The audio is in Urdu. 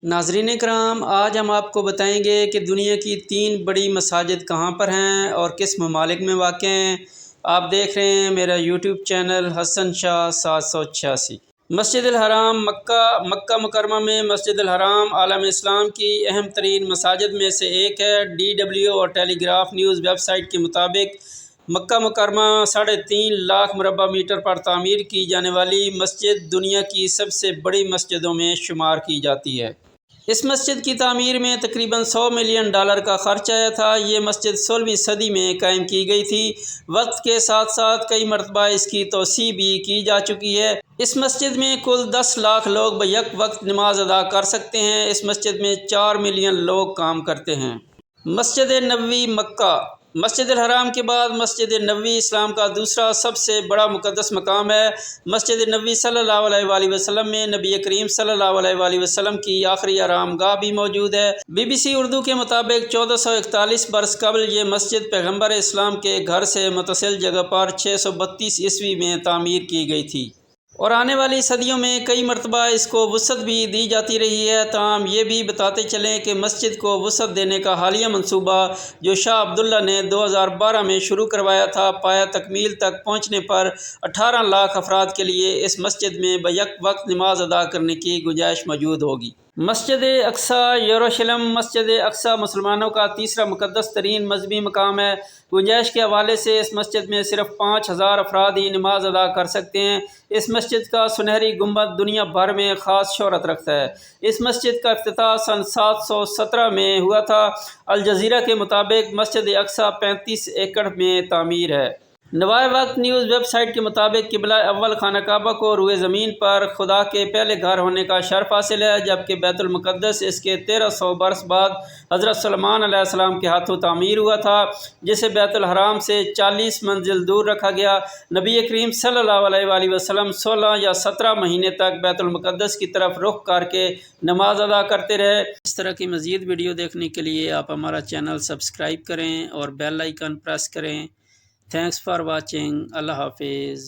ناظرین کرام، آج ہم آپ کو بتائیں گے کہ دنیا کی 3 بڑی مساجد کہاں پر ہیں اور کس ممالک میں واقع ہیں۔ آپ دیکھ رہے ہیں میرا یوٹیوب چینل حسن شاہ 786۔ مسجد الحرام مکہ مکرمہ میں مسجد الحرام عالم اسلام کی اہم ترین مساجد میں سے ایک ہے۔ DW اور ٹیلی گراف نیوز ویب سائٹ کے مطابق مکہ مکرمہ 3.5 لاکھ مربع میٹر پر تعمیر کی جانے والی مسجد دنیا کی سب سے بڑی مسجدوں میں شمار کی جاتی ہے۔ اس مسجد کی تعمیر میں تقریباً $100 ملین کا خرچ آیا تھا۔ یہ مسجد 16ویں صدی میں قائم کی گئی تھی۔ وقت کے ساتھ ساتھ کئی مرتبہ اس کی توسیع بھی کی جا چکی ہے۔ اس مسجد میں کل 10 لاکھ لوگ بیک وقت نماز ادا کر سکتے ہیں۔ اس مسجد میں 4 ملین لوگ کام کرتے ہیں۔ مسجد نبوی مکہ۔ مسجد الحرام کے بعد مسجد نبوی اسلام کا دوسرا سب سے بڑا مقدس مقام ہے۔ مسجد نبوی صلی اللہ علیہ وآلہ وسلم میں نبی کریم صلی اللہ علیہ وآلہ وسلم کی آخری آرام گاہ بھی موجود ہے۔ BBC اردو کے مطابق 1441 برس قبل یہ مسجد پیغمبر اسلام کے گھر سے متصل جگہ پر 632 عیسوی میں تعمیر کی گئی تھی، اور آنے والی صدیوں میں کئی مرتبہ اس کو وسعت بھی دی جاتی رہی ہے۔ تاہم یہ بھی بتاتے چلیں کہ مسجد کو وسعت دینے کا حالیہ منصوبہ جو شاہ عبداللہ نے 2012 میں شروع کروایا تھا، پایہ تکمیل تک پہنچنے پر 18 لاکھ افراد کے لیے اس مسجد میں بیک وقت نماز ادا کرنے کی گنجائش موجود ہوگی۔ مسجد اقصی یروشلم۔ مسجد اقصی مسلمانوں کا تیسرا مقدس ترین مذہبی مقام ہے۔ گنجائش کے حوالے سے اس مسجد میں صرف 5000 افراد ہی نماز ادا کر سکتے ہیں۔ اس مسجد کا سنہری گنبد دنیا بھر میں خاص شہرت رکھتا ہے۔ اس مسجد کا افتتاح سن 717 میں ہوا تھا۔ الجزیرہ کے مطابق مسجد اقصی 35 ایکڑ میں تعمیر ہے۔ نوائے وقت نیوز ویب سائٹ کے مطابق قبلہ اول خانہ کعبہ کو روئے زمین پر خدا کے پہلے گھر ہونے کا شرف حاصل ہے، جبکہ بیت المقدس اس کے 1300 برس بعد حضرت سلیمان علیہ السلام کے ہاتھوں تعمیر ہوا تھا، جسے بیت الحرام سے 40 منزل دور رکھا گیا۔ نبی کریم صلی اللہ علیہ وآلہ وسلم 16 یا 17 مہینے تک بیت المقدس کی طرف رخ کر کے نماز ادا کرتے رہے۔ اس طرح کی مزید ویڈیو دیکھنے کے لیے آپ ہمارا چینل سبسکرائب کریں اور بیل آئیکن پریس کریں۔ Thanks for watching. اللہ حافظ۔